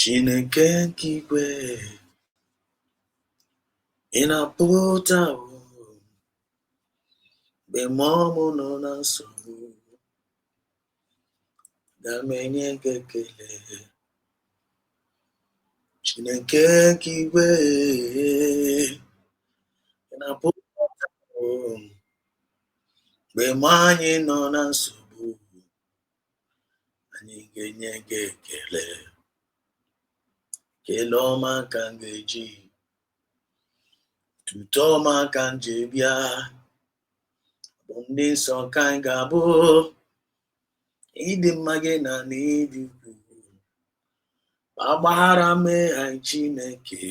Chineke kigwe ịnapụta mgbe mmụọ nọ na nsogbu ga-menye gị ekele. Chineke kigwe ịnapụta mgbe anyị nọ na nsogbu anyị ga-enye gị ekele. Kele ọma ka m ga-eji, tuto ọma ka m ji bịa, bụ ndị nsọ ka anyị ga-abụ. Ịdị mma gị na n'ịdị ukwuu, agbaghara mee anyị Chineke,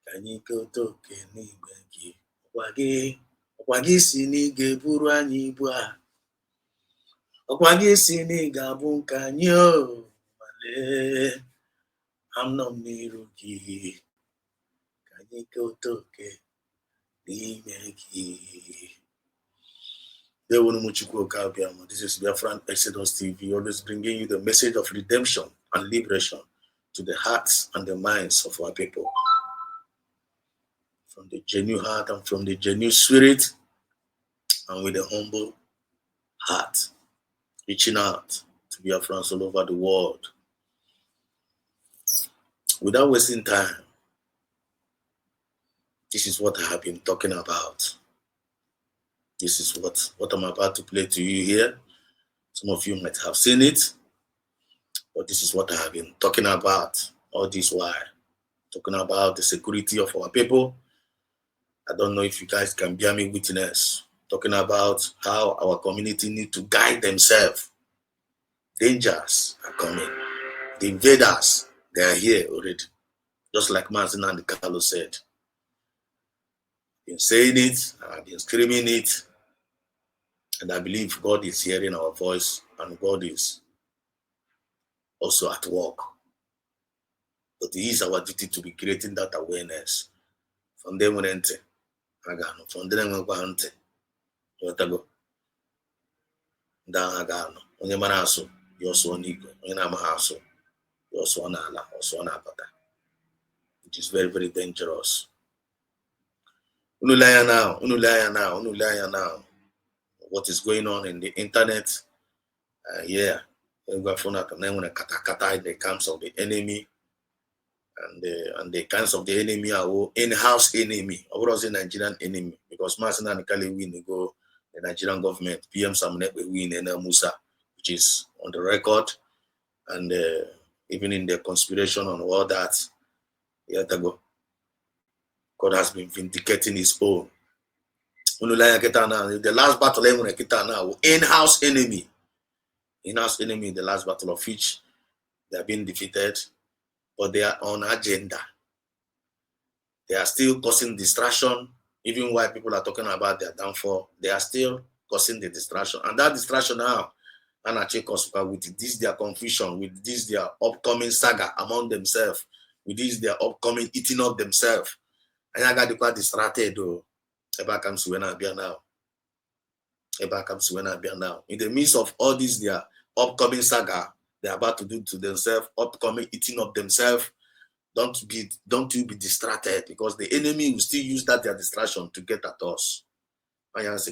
ka anyị keta oke n'igwe gị. Ọkwa gị si na ị ga-eburu anyị ibu a, ọkwa gị si na ị ga-abụ nke anyị. Malee, anọ m n'iru gị, ka anyị keta oke n'ime gị. This is Biafran Exodus TV, always bringing you the message of redemption and liberation to the hearts and the minds of our people. From the genuine heart and from the genuine spirit, and with a humble heart, reaching out to Biafrans all over the world. Without wasting time, this is what I have been talking about. This is what I'm about to play to you here. Some of you might have seen it, but this is what I have been talking about all this while. Talking about the security of our people. I don't know if you guys can bear me witness. Talking about how our community need to guide themselves. Dangers are coming. The invaders, they are here already. Just like Martin and Carlos said. I've been saying it, I've been screaming it. And I believe God is hearing our voice and God is also at work. But it is our duty to be creating that awareness. From them when enter, from them when go enter, whatever. Down agano. Onye mara aso, you also on ego. Onye na amaghị aso, you also on ala, also on abata. It is very, very dangerous. Unulaya now. What is going on in the internet? In the camps of the enemy, and the camps of the enemy are in-house enemy. I was a Nigerian enemy because Masina and Kali win go the Nigerian government. PM Samnet win and Musa, which is on the record, and even in the conspiration on all that. God has been vindicating his own. The last battle in-house enemy. In-house enemy, the last battle of which they have been defeated, but they are on agenda. They are still causing distraction, even while people are talking about their downfall. They are still causing the distraction, and that distraction now, and I check us with this their confusion, with this their upcoming saga among themselves, with this their upcoming eating up themselves, and I got to quite distracted though. Eba comes when I be now. In the midst of all this their upcoming saga, they're about to do to themselves, upcoming eating up themselves. Don't you be distracted, because the enemy will still use that their distraction to get at us. This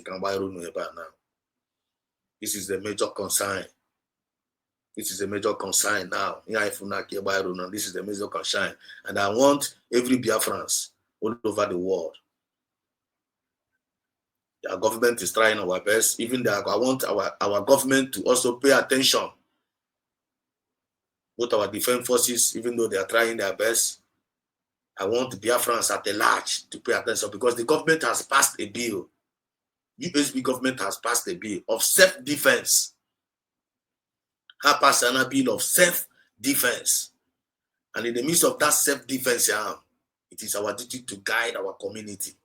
is the major concern. This is a major concern now. This is the major concern. And I want every Biafrans all over the world. Our government is trying our best. Even I want our government to also pay attention. Both our defense forces, even though they are trying their best, I want the Biafrans at large to pay attention, because the government has passed a bill. USB government has passed a bill of self-defense. Have passed a bill of self-defense. And in the midst of that self-defense, it is our duty to guide our community,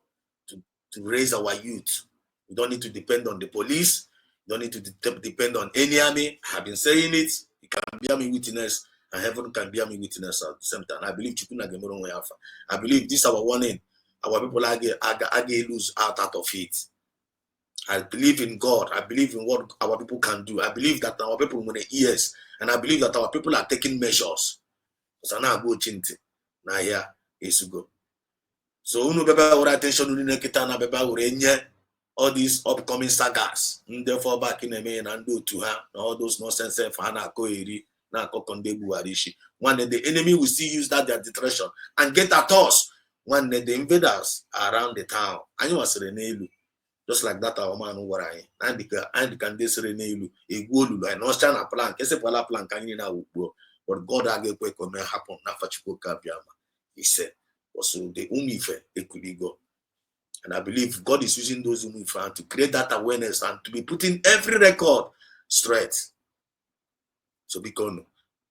to raise our youth. We don't need to depend on the police. We don't need to depend on any army. I have been saying it. You can bear me witness, and heaven can bear me witness at the same time. I believe I believe this is our warning. Our people are lose out of it. I believe in God. I believe in what our people can do. I believe that our people will ears, and I believe that our people are taking measures. Osana go chinti na here esugo. So unu beba ura attention unu nekita na beba ura enye all these upcoming sagas. Therefore back in the main and do to her all those nonsense for na ko eri na ko konde buarishi. One day the enemy will still use that their detention and get at us. One day the invaders around the town. And you was renelu. Just like that our man who were I. And can this renelu a good and Ocean plan. Kese pala plan can you now but God again quick when happen na fachuko kabiama. He said also the umife ekuligo. And I believe God is using those umife to create that awareness and to be putting every record straight. So because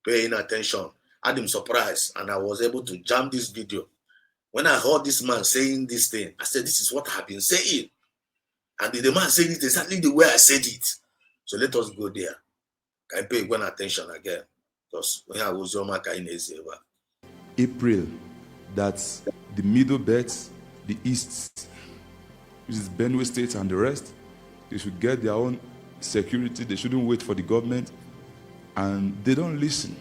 paying attention, I'm surprised and I was able to jam this video. When I heard this man saying this thing, I said, this is what I have been saying. And the man said it exactly the way I said it. So let us go there. Can I pay one attention again? Because when I was your mark in April, that's the middle belt, the east, which is Benue State and the rest. They should get their own security. They shouldn't wait for the government. And they don't listen.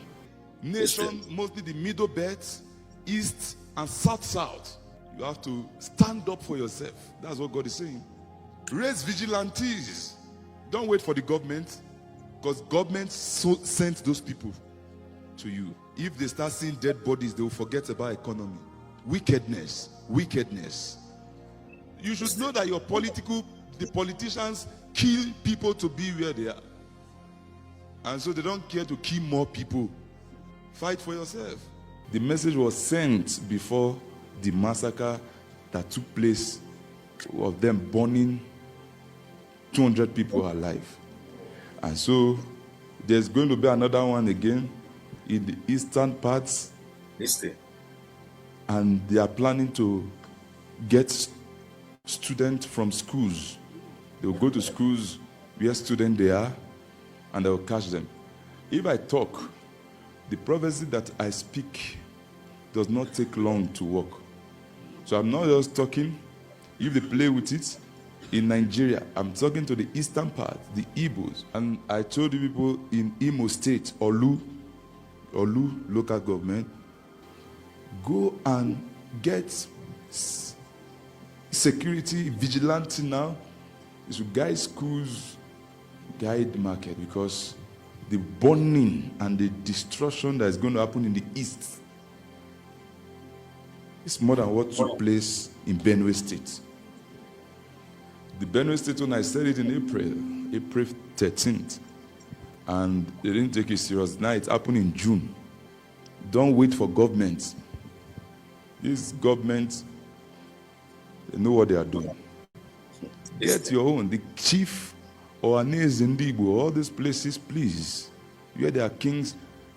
Nation, mostly the middle belt, east and south. You have to stand up for yourself. That's what God is saying. Raise vigilantes. Don't wait for the government, because government sent those people to you. If they start seeing dead bodies, they will forget about economy. Wickedness. You should know that the politicians kill people to be where they are. And so they don't care to kill more people. Fight for yourself. The message was sent before the massacre that took place of them burning 200 people alive. And so there's going to be another one again in the eastern parts. And they are planning to get students from schools. They will go to schools where students they are, and they will catch them. If I talk, the prophecy that I speak does not take long to work. So I'm not just talking. If they play with it, in Nigeria, I'm talking to the eastern part, the Igbos. And I told the people in Imo State, Olu local government, go and get security vigilante now. You should guide schools, guide the market, because the burning and the destruction that is going to happen in the east is more than what took place in Benue State. The Benue State, when I said it in April 13th, and they didn't take it serious. Now it happened in June. Don't wait for government. This government, they know what they are doing. Get your own. The chief or Anez Ndigo, all these places, please, where there are kings,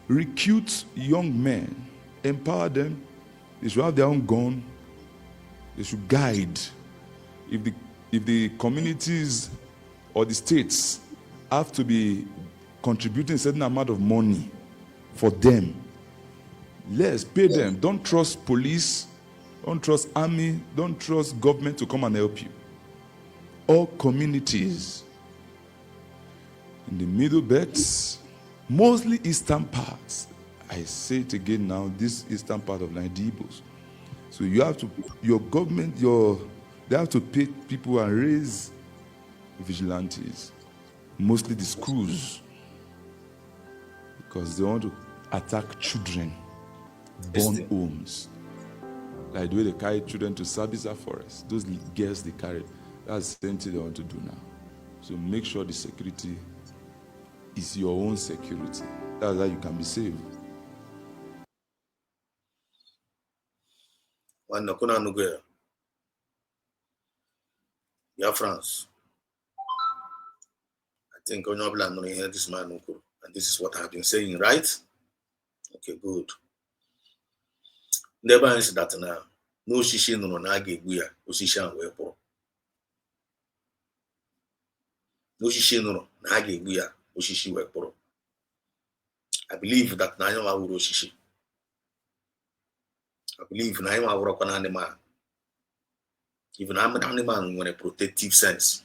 recruit young men, empower them. They should have their own gun. They should guide. If the communities or the states have to be contributing a certain amount of money for them, let's pay them. Don't trust police, don't trust army, don't trust government to come and help you. All communities in the middle belts, mostly eastern parts. I say it again now, this eastern part of Nigeria. So you have to, your government, they have to pay people and raise vigilantes, mostly the schools, because they want to attack children, burn homes. Like the way they carry children to Sabisa Forest, those girls they carry, that's the same thing they want to do now. So make sure the security is your own security. That's how you can be saved. Biafrans. I think on your land, hear this man, and this is what I've been saying, right? Okay, good. Never answer that now. No shishi no nage guya, oshishi and wepo. No shishi no nage guya, oshishi wepo. I believe that Nayama will shishi. I believe Nayama will rock an animal. Even I'm an animal with a protective sense.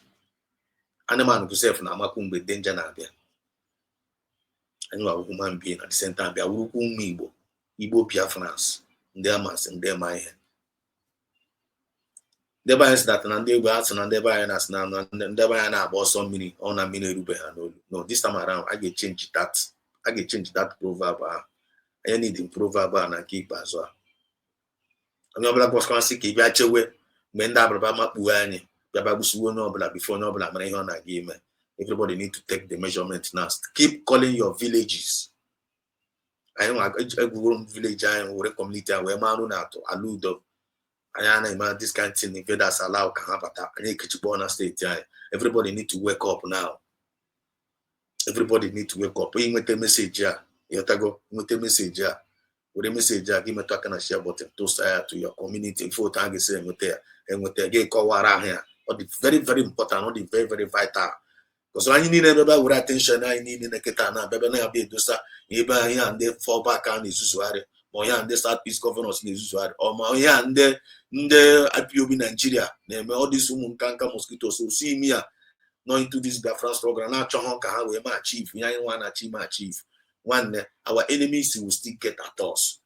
Animal to self na makumbe danger na bia. And you are a human being at the same time. Be a Igbo. Igbo Biafrans, ndị amas, ndị ema ihe. Ndị be anyị sị that na ndị Igbo asị na ndị be anyị na-asị na ndị be anyị na-agba ọsọ mmiri ọ na mmiri erube ha n'olu. No, this time around I ga-change that proverb ahụ. Anyị need proverb a na nke ikpeazụ a. Onye ọbụla gbasịkwasị ka ị bịa chewe mgbe ndị abụrụba makpuo anyị bịaba gbusiwo onye ọbụla before onye ọbụla mara ihe ọ na-aga ime. Everybody need to take the measurement now. Keep calling your villages. Anyị nwa egwuregwu village anyị were community anyị wee marụ na atụ ala udo. Anyị na-eme this kind of thing invaders allow ka ha bata anyị ekechikpọ na steeti anyị. Everybody need to wake up now. Everybody need to wake up. Inweta message a yotago nweta message a were message a gị metụ aka na share button toast ya to your community before ta ga-ese enweta gị kọwara ahụ ya. Ọ dị very very important, ọ dị very very vital. Because anyị niile ebe were attention anyị niile na-eketa na bebe na-abịa edosa ebe anyị a ndị fallback a na-ezuzugharị ma onye a ndị South East Governors na-ezuzugharị ma onye a ndị IPOB Nigeria na-eme all these ụmụ nka mosquitoes so see me no into this Biafrans program na-achọghọ ka ha wee ma achieve ihe anyị nwa na-achị ma achieve nwanne our enemies will still get at us.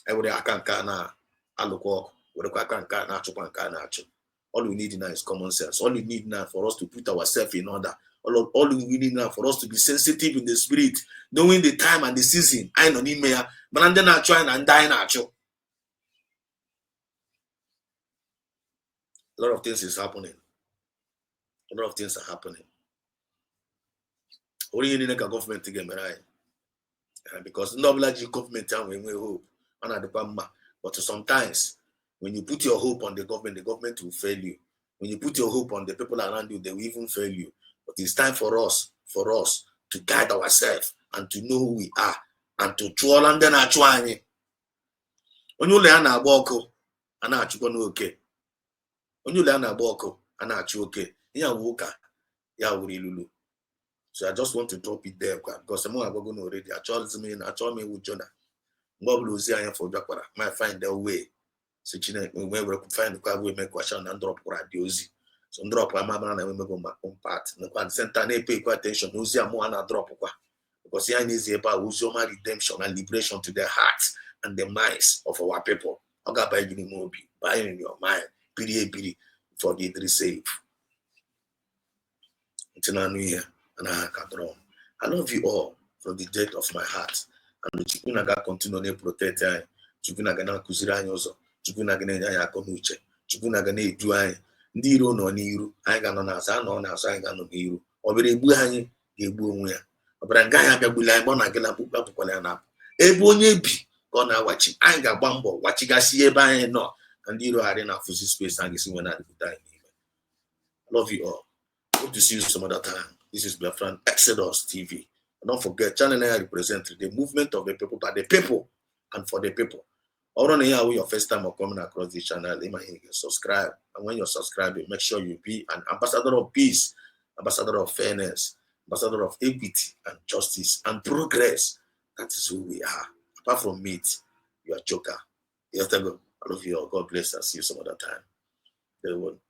Ewere aka nke a na-alụkwa ọkụ werekwa aka nke a na-achụkwa nke a na-achụ. All we need now is common sense. All we need now for us to put ourselves in order. All we need now for us to be sensitive in the spirit, knowing the time and the season. I know ni meya, but I'm then trying and dying at you. A lot of things is happening. A lot of things are happening. Only you need a government to get me right, because no large government and we hope and the Bama. But sometimes, when you put your hope on the government will fail you. When you put your hope on the people around you, they will even fail you. But it's time for us to guide ourselves and to know who we are and to troll and then achwanye. Onye ụlọ ya na-agba ọkụ a na-achụkwa n'oke. Onye ụlọ ya na-agba ọkụ a na-achụ oke. Ya wụ ka ya wuru ilulu. So I just want to drop it there because I'm going already. I told me with Jonah. Mgbe ozi anya for bịakwara, might find their way. So we will find the car we make question and drop radiozi. So drop my mama and I will make my own part. No one center ne pay attention. Uzi amo and drop because here is about uzoma redemption and liberation to the hearts and the minds of our people. Oga by giving mobi, buying in your mind, pity for the save. Until I here and I can draw. I love you all from the depth of my heart. And the chikuna ga continue to protect you. Chikuna ga na kuziri anyị ụzọ. Chukwu na-aga na-enye anyị akọ n'uche. Chukwu na-aga na-edu anyị. Ndị iro nọ n'iru, anyị ga-anọ n'azụ, anọ n'azụ, anyị ga-anọ n'iru. Ọ bịara egbu anyị ga-egbu onwe ya. Ọ bịara nga anyị abịagbuli anyị, ọ na-aga na akpụkpọ apụkwala ya na-apụ. Ebe onye bi ka ọ na-awachi, anyị ga-agba mbọ wachigasị ebe anyị nọ na ndị iro ghara na-afụzi space anyị ga-esi nwe na-adịpụta anyị n'ime. I love you all. Hope to see you some other time. This is Biafran Exodus TV. And don't forget, channel I represent the movement of the people by the people and for the people. Or on here, your first time of coming across this channel, subscribe. And when you're subscribing, make sure you be an ambassador of peace, ambassador of fairness, ambassador of equity and justice and progress. That is who we are. Apart from meat, you are joker. I love you all. God bless us. See you some other time.